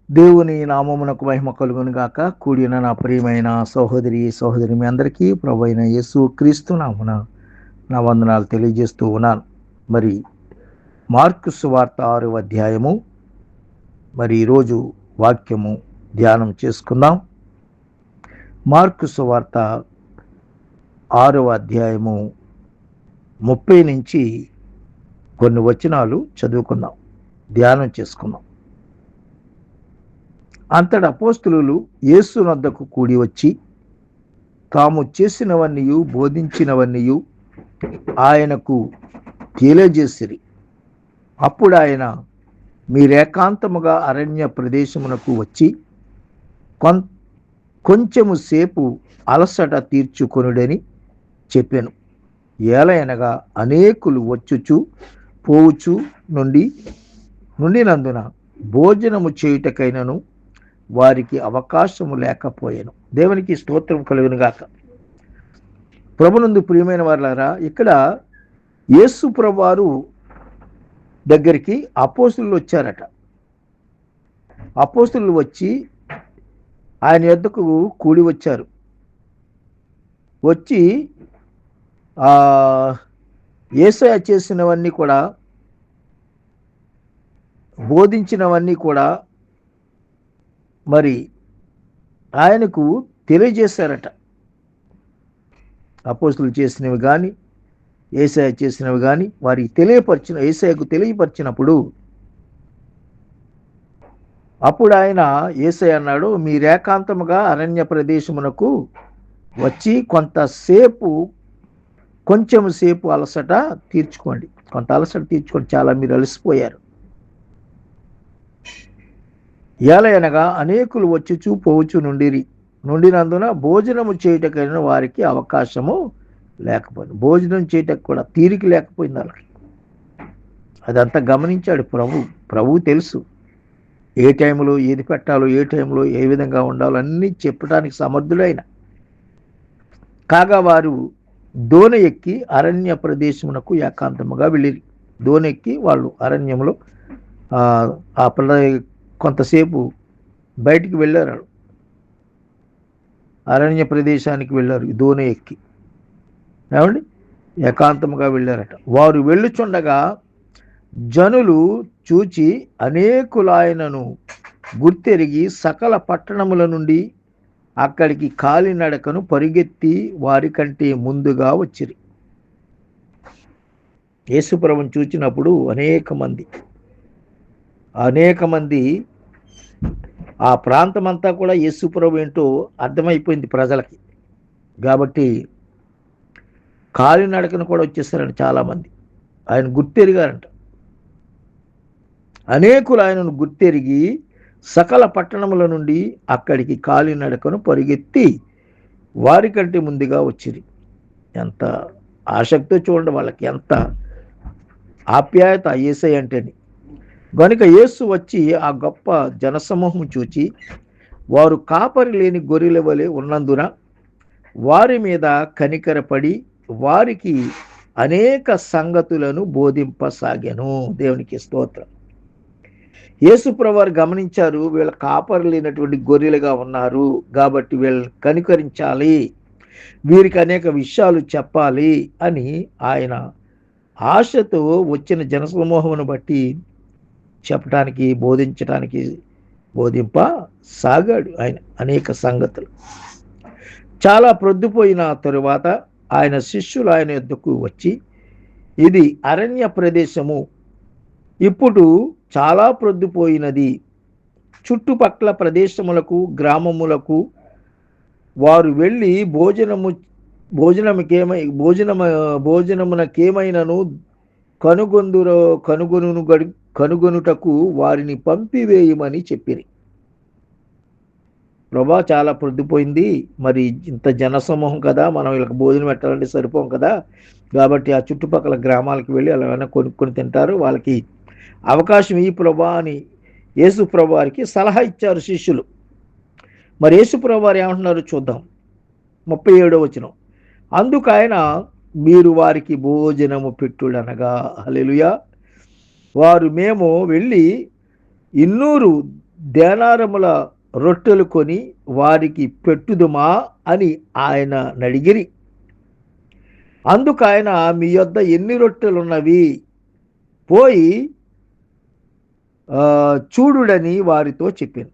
దేవుని నామమునకు మహిమ కలుగును గాక. కూడిన నా ప్రియమైన సహోదరి మీ అందరికీ ప్రభు అయిన యేసు క్రీస్తు నామున నా వందనాలు తెలియజేస్తూ ఉన్నాను. మరి మార్కు సువార్త 6వ అధ్యాయము మరి ఈరోజు వాక్యము ధ్యానం చేసుకుందాం. మార్కు సువార్త 6వ అధ్యాయము 30 నుంచి కొన్ని వచనాలు చదువుకుందాం, ధ్యానం చేసుకుందాం. అంతట అపోస్తలులు యేసు వద్దకు కూడి వచ్చి తాము చేసినవన్నీయు బోధించినవన్నీయు ఆయనకు తెలియజేసిరి. అప్పుడు ఆయన, మీరేకాంతముగా అరణ్య ప్రదేశమునకు వచ్చి కొంచెము సేపు అలసట తీర్చుకొనుడని చెప్పాను. ఏలయనగా అనేకులు వచ్చుచు పోవుచు నుండినందున భోజనము చేయుటకైనను వారికి అవకాశము లేకపోయాను. దేవునికి స్తోత్రం కలుగును గాక. ప్రభునందు ప్రియమైన వారులారా, ఇక్కడ యేసు ప్రభువారు దగ్గరికి అపోస్తలులు వచ్చారట. అపోస్తలులు వచ్చి ఆయన యొద్దకు కూడి వచ్చారు. వచ్చి యేసయ్య చేసినవన్నీ కూడా, బోధించినవన్నీ కూడా మరి ఆయనకు తెలియజేశారట. అపోస్తలులు చేసినవి కానీ యేసయ్య చేసినవి కానీ వారికి యేసయ్యకు తెలియపరిచినప్పుడు అప్పుడు ఆయన యేసయ్య అన్నాడు, మీరేకాంతముగా అరణ్య ప్రదేశమునకు వచ్చి కొంచెం సేపు అలసట తీర్చుకోండి. కొంత అలసట తీర్చుకోండి, చాలా మీరు అలసిపోయారు. ఏలయనగా అనేకులు వచ్చుచు పోవచ్చు నుండినందున భోజనము చేయుటకైనా వారికి అవకాశము లేకపోయింది. భోజనం చేయటకు కూడా తీరిక లేకపోయింది వాళ్ళకి. అదంతా గమనించాడు ప్రభు తెలుసు ఏ టైంలో ఏది పెట్టాలో, ఏ టైంలో ఏ విధంగా ఉండాలో అన్నీ చెప్పడానికి సమర్థుడైన. కాగా వారు దోణ ఎక్కి అరణ్య ప్రదేశమునకు ఏకాంతముగా వెళ్ళిరి. దోణ ఎక్కి వాళ్ళు అరణ్యంలో కొంతసేపు బయటికి వెళ్ళారు. అరణ్య ప్రదేశానికి వెళ్ళారు దోణ ఎక్కి. ఏమండి, ఏకాంతముగా వెళ్ళారట. వారు వెళ్ళుచుండగా జనులు చూచి అనేకులాయనను గుర్తెరిగి సకల పట్టణముల నుండి అక్కడికి కాలినడకను పరిగెత్తి వారి కంటే ముందుగా వచ్చిరి. యేసుప్రభుని చూచినప్పుడు అనేక మంది ఆ ప్రాంతమంతా కూడా యేసుప్రభు ఏంటో అర్థమైపోయింది ప్రజలకి. కాబట్టి కాలినడకను కూడా వచ్చేస్తారంట చాలామంది. ఆయన గుర్తెరిగారంట. అనేకులు ఆయనను గుర్తెరిగి సకల పట్టణముల నుండి అక్కడికి కాలినడకను పరిగెత్తి వారికంటే ముందుగా వచ్చిరి. ఎంత ఆసక్తితో చూడండి, వాళ్ళకి ఎంత ఆప్యాయత యేసయ్య అంటేని. గనుక యేసు వచ్చి ఆ గొప్ప జనసమూహం చూచి వారు కాపరి లేని గొర్రెల వలె ఉన్నందున వారి మీద కనికరపడి వారికి అనేక సంగతులను బోధింపసాగాను. దేవునికి స్తోత్రం. యేసు ప్రభువారు గమనించారు, వీళ్ళ కాపరి లేనటువంటి గొర్రెలుగా ఉన్నారు కాబట్టి వీళ్ళని కనికరించాలి, వీరికి అనేక విషయాలు చెప్పాలి అని ఆయన ఆశతో వచ్చిన జనసమూహమును బట్టి చెప్పడానికి, బోధింపసాగాడు ఆయన అనేక సంగతులు. చాలా ప్రొద్దుపోయిన తరువాత ఆయన శిష్యులు ఆయన యొద్దకు వచ్చి, ఇది అరణ్య ప్రదేశము, ఇప్పుడు చాలా ప్రొద్దుపోయినది, చుట్టుపక్కల ప్రదేశములకు గ్రామములకు వారు వెళ్ళి భోజనమునకేమైనను కనుగొనుటకు వారిని పంపివేయమని చెప్పిరి. ప్రభా, చాలా ప్రొద్దుపోయింది, మరి ఇంత జనసమూహం కదా, మనం వీళ్ళకి భోజనం పెట్టాలంటే సరిపోం కదా, కాబట్టి ఆ చుట్టుపక్కల గ్రామాలకు వెళ్ళి అలా కొనుక్కొని తింటారు, వాళ్ళకి అవకాశం ఈ ప్రభా అని యేసు ప్రభువారికి సలహా ఇచ్చారు శిష్యులు. మరి యేసు ప్రభువారు ఏమంటున్నారు చూద్దాం. 37వ వచనం. అందుకు ఆయన, మీరు వారికి భోజనము పెట్టుడనగా. హల్లెలూయా. వారు, మేము వెళ్ళి 200 దేనారముల రొట్టెలు కొని వారికి పెట్టుదుమా అని ఆయన నడిగిరి. అందుకు ఆయన, మీ యొద్ద ఎన్ని రొట్టెలున్నవి పోయి చూడుడని వారితో చెప్పాను.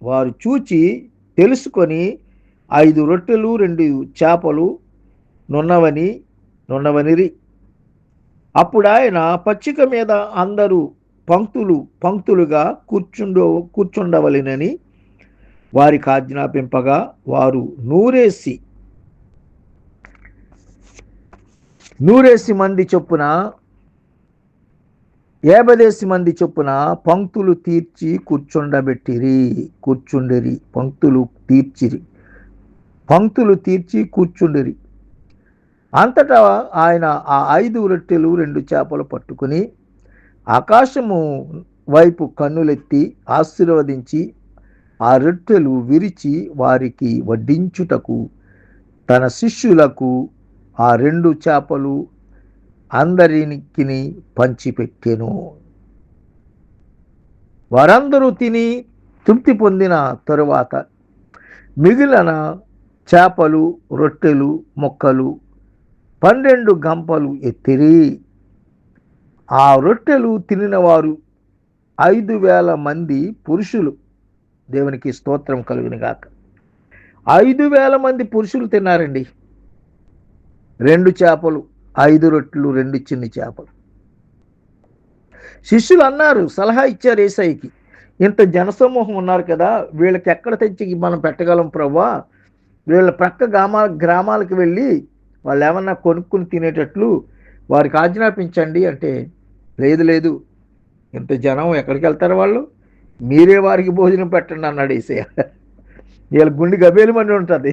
వారు చూచి తెలుసుకొని 5 రొట్టెలు 2 చేపలు నున్నవనిరి. అప్పుడు ఆయన, పచ్చిక మీద అందరూ పంక్తులుగా కూర్చుండవలెనని వారికి ఆజ్ఞాపింపగా, వారు నూరేసి మంది చొప్పున 50 మంది చొప్పున పంక్తులు తీర్చి కూర్చుండిరి. అంతటా ఆయన ఆ 5 రొట్టెలు 2 చేపలు పట్టుకుని ఆకాశము వైపు కన్నులెత్తి ఆశీర్వదించి ఆ రొట్టెలు విరిచి వారికి వడ్డించుటకు తన శిష్యులకు ఆ 2 చేపలు అందరికి పంచిపెట్టెను. వారందరూ తిని తృప్తి పొందిన తరువాత మిగిలిన చేపలు రొట్టెలు ముక్కలు 12 గంపలు ఎత్తిరి. ఆ రొట్టెలు తినిన వారు 5,000 మంది పురుషులు. దేవునికి స్తోత్రం కలుగును గాక. 5,000 మంది పురుషులు తిన్నారండి. 2 చేపలు 5 రొట్టెలు 2 చిన్ని చేపలు. శిష్యులు అన్నారు, సలహా ఇచ్చారు యేసయ్యకి, ఇంత జనసమూహం ఉన్నారు కదా, వీళ్ళకి ఎక్కడ తెచ్చి మనం పెట్టగలం ప్రభువా? వీళ్ళ ప్రక్క గ్రామాలకు వెళ్ళి వాళ్ళు ఏమన్నా కొనుక్కుని తినేటట్లు వారికి ఆజ్ఞాపించండి అంటే, లేదు ఇంత జనం ఎక్కడికి వెళ్తారు వాళ్ళు, మీరే వారికి భోజనం పెట్టండి అన్నాడు యేసయ్య. వీళ్ళ గుండె గబేలుమని ఉంటుంది.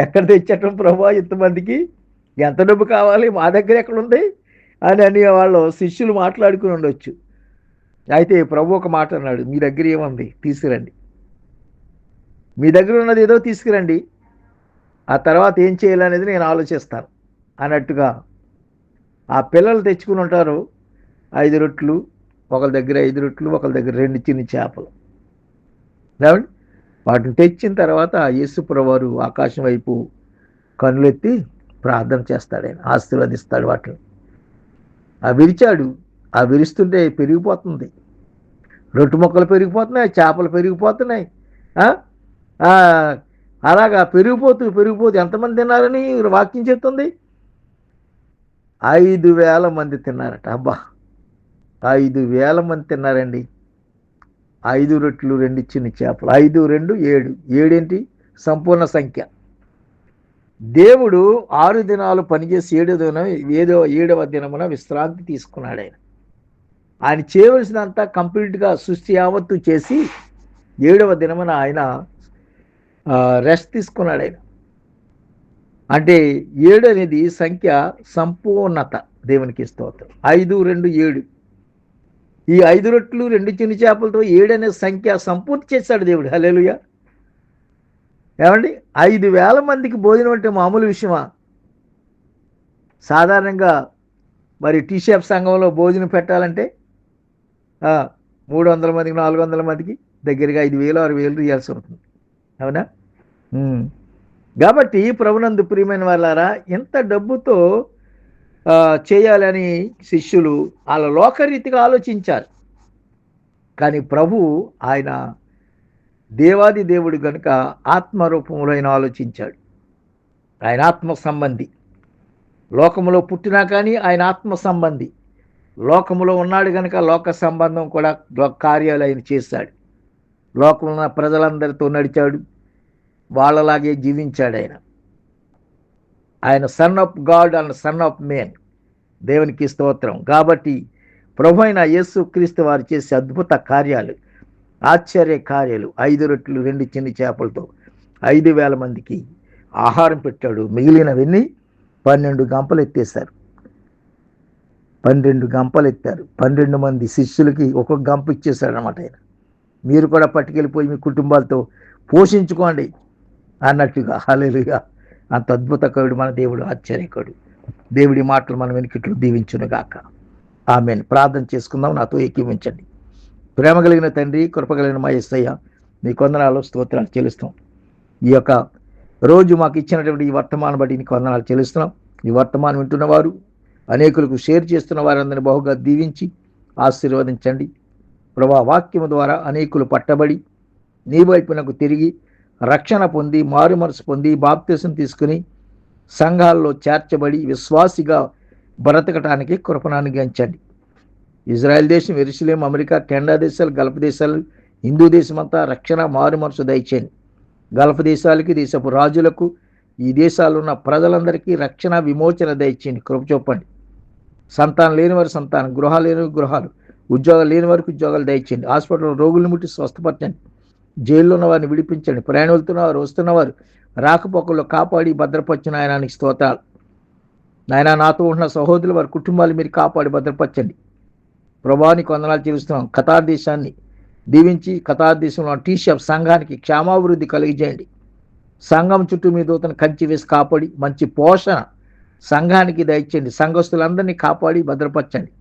ఎక్కడ తెచ్చటం ప్రభువా ఇంతమందికి, ఎంత డబ్బు కావాలి, మా దగ్గర ఎక్కడుంది అని వాళ్ళు శిష్యులు మాట్లాడుకుని ఉండొచ్చు. అయితే ప్రభు ఒక మాట అన్నాడు, మీ దగ్గర ఏముంది తీసుకురండి, మీ దగ్గర ఉన్నది ఏదో తీసుకురండి, ఆ తర్వాత ఏం చేయాలనేది నేను ఆలోచిస్తాను అన్నట్టుగా ఆ పిల్లలు తెచ్చుకుని ఉంటారు. 5 రొట్టెలు, ఒకరి దగ్గర 5 రొట్టెలు, ఒకరి దగ్గర 2 చిన్ని చేపలు. కాబట్టి వాటిని తెచ్చిన తర్వాత యేసు ప్రభువారు ఆకాశం వైపు కన్నులెత్తి ప్రార్థన చేస్తాడు. ఆయన ఆశీర్వదిస్తాడు వాటిని. ఆ విరిచాడు, ఆ విరుస్తుంటే పెరిగిపోతుంది, రొట్టె ముక్కలు పెరిగిపోతున్నాయి, చేపలు పెరిగిపోతున్నాయి. అలాగా పెరిగిపోతూ ఎంతమంది తిన్నారని వాక్యం చెప్తుంది? 5,000 మంది తిన్నారట. అబ్బా, 5,000 మంది తిన్నారండి. 5 రొట్టెలు 2 చిన్ని చేపలు. 5, 2, 7. 7 ఏంటి? సంపూర్ణ సంఖ్య. దేవుడు 6 దినాలు పనిచేసి 7వ దినమున విశ్రాంతి తీసుకున్నాడు. ఆయన చేయవలసినంతా కంప్లీట్గా సృష్టి యావత్తు చేసి 7వ దినమున ఆయన రెస్ట్ తీసుకున్నాడు. ఆయన అంటే 7 అనేది సంఖ్య సంపూర్ణత. దేవునికి స్తోత్రం. 5, 2, 7. ఈ 5 రొట్టెలు 2 చిన్ని చేపలతో 7 అనే సంఖ్య సంపూర్తి చేశాడు దేవుడు. హల్లెలూయా. ఏమండి, 5,000 మందికి భోజనం అంటే మామూలు విషయమా? సాధారణంగా మరి టీషాప్ సంఘంలో భోజనం పెట్టాలంటే 300 మందికి 400 మందికి దగ్గరగా 5,000 6,000 ఇవ్వాల్సి ఉంటుంది. అవునా? కాబట్టి ప్రభునందు ప్రియమైన వాళ్ళారా, ఇంత డబ్బుతో చేయాలని శిష్యులు వాళ్ళ లోకరీతిగా ఆలోచించారు. కానీ ప్రభు ఆయన దేవాది దేవుడు కనుక ఆత్మరూపంలో ఆయన ఆలోచించాడు. ఆయన ఆత్మ సంబంధి. లోకములో పుట్టినా కానీ ఆయన ఆత్మ సంబంధి. లోకములో ఉన్నాడు కనుక లోక సంబంధం కూడా కార్యాలు ఆయన చేశాడు. లోకంలో ఉన్న ప్రజలందరితో నడిచాడు, వాళ్ళలాగే జీవించాడు. ఆయన son of God and son of man. దేవునికి స్తోత్రం. కాబట్టి ప్రభు అయిన యేసు క్రీస్తు వారు చేసే అద్భుత కార్యాలు, ఆశ్చర్య కార్యాలు, 5 రొట్టెలు 2 చిన్ని చేపలతో 5,000 మందికి ఆహారం పెట్టాడు. మిగిలినవన్నీ 12 గంపలు ఎత్తేశారు. 12 గంపలు ఎత్తారు. 12 మంది శిష్యులకి ఒక్కొక్క గంప ఇచ్చేశాడు అన్నమాట. ఆయన, మీరు కూడా పట్టుకెళ్ళిపోయి మీ కుటుంబాలతో పోషించుకోండి అన్నట్టుగా. హల్లెలూయా. అంత అద్భుతకరుడు మన దేవుడు, ఆశ్చర్యకరుడు. దేవుడి మాటలు మనం వెనుకట్లు దీవించునుగాక. ఆమేన్. ప్రార్థన చేసుకుందాం. నాతో ఏకీవించండి. ప్రేమ కలిగిన తండ్రి, కృప కలిగిన మా యేసయ్య, మీ వందనాలు స్తోత్రాలు చెల్లిస్తాం. ఈ యొక్క రోజు మాకు ఇచ్చినటువంటి ఈ వర్తమానం బట్టి నీకు వందనాలు చెల్లిస్తున్నాం. ఈ వర్తమానం వింటున్న వారు, అనేకులకు షేర్ చేస్తున్న వారందరినీ బహుగా దీవించి ఆశీర్వదించండి. ప్రభా, వాక్యము ద్వారా అనేకులు పట్టబడి నీ వైపునకు తిరిగి రక్షణ పొంది, మారు మనసు పొంది, బాప్తిసం తీసుకుని సంఘాల్లో చేర్చబడి విశ్వాసిగా బ్రతకటానికి కృపను అనుగ్రహించండి. ఇజ్రాయెల్ దేశం, యెరూషలేం, అమెరికా, కెనడా దేశాలు, గల్ఫ్ దేశాలు, హిందూ దేశమంతా రక్షణ, మారు మనసు దయచేయండి. గల్ఫ్ దేశాలకి, దేశపు రాజులకు, ఈ దేశాల్లో ఉన్న ప్రజలందరికీ రక్షణ, విమోచన దయచేయండి. కృప చూపండి. సంతానం లేని వారి సంతానం, గృహాలు లేని గృహాలు, ఉద్యోగాలు లేని వారికి ఉద్యోగాలు దయచేయండి. హాస్పిటల్లో రోగులను ముట్టి స్వస్థపరచండి. జైల్లో ఉన్న వారిని విడిపించండి. ప్రయాణం వెళ్తున్నవారు, వస్తున్నవారు రాకపోకల్లో కాపాడి భద్రపరిచిన ఆయనానికి స్తోత్రాలు. నాయన, నాతో ఉన్న సహోదరులు, వారి కుటుంబాలు మీరు కాపాడి భద్రపరచండి. ప్రభానికి వందనాలు చెల్లిస్తున్నాం. ఖతార్ దేశాన్ని దీవించి, ఖతార్ దేశంలో టీషప్ సంఘానికి క్షేమాభివృద్ధి కలిగజేయండి. సంఘం చుట్టూ మీ దూతను కంచి వేసి కాపాడి మంచి పోషణ సంఘానికి దయచేయండి. సంఘస్థులందరినీ కాపాడి భద్రపరచండి.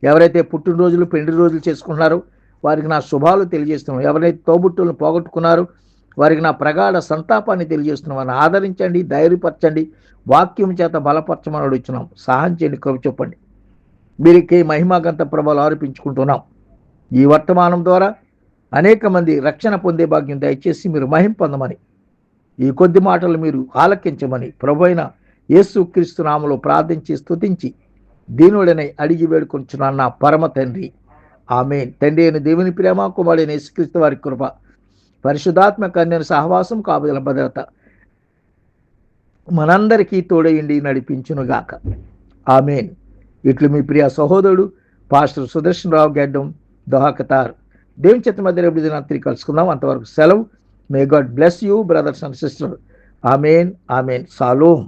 ఎవరైతే పుట్టినరోజులు, పెళ్లి రోజులు చేసుకుంటున్నారో వారికి నా శుభాలు తెలియజేస్తున్నాం. ఎవరైతే తోబుట్టులను పోగొట్టుకున్నారో వారికి నా ప్రగాఢ సంతాపాన్ని తెలియజేస్తున్నాం. వారిని ఆదరించండి, ధైర్యపరచండి, వాక్యం చేత బలపరచమని అడుగుతున్నాం. సహాయం చేయండి, కృప చెప్పండి. వీరికి మహిమాగంత ప్రభావాలు ఆరోపించుకుంటున్నాం. ఈ వర్తమానం ద్వారా అనేక మంది రక్షణ పొందే భాగ్యం దయచేసి మీరు మహిమ పొందమని, ఈ కొద్ది మాటలు మీరు ఆలకించమని ప్రభువైన యేసుక్రీస్తు నామములో ప్రార్థించి స్తుతించి దీనుడనై అడిగి వేడుకొంచున్నాను నా పరమ తండ్రి, ఆమేన్. తండ్రి అయిన దేవుని ప్రేమ, కుమారుడైన యేసుక్రీస్తు వారి కృప, పరిశుద్ధాత్మ కన్యను సహవాసం, కాపుదల భద్రత మనందరికీ తోడయిండి నడిపించునుగాక. ఆమేన్. ఇట్లు మీ ప్రియ సహోదరుడు పాస్టర్ సుదర్శన్ రావు గడ్డం, దోహా, ఖతార్. దేవుని చేత మధ్య రేపు దినాన్ని తిరిగి కలుసుకుందాం. అంతవరకు సెలవు. May God bless you brothers and sister. Amen, amen. Shalom.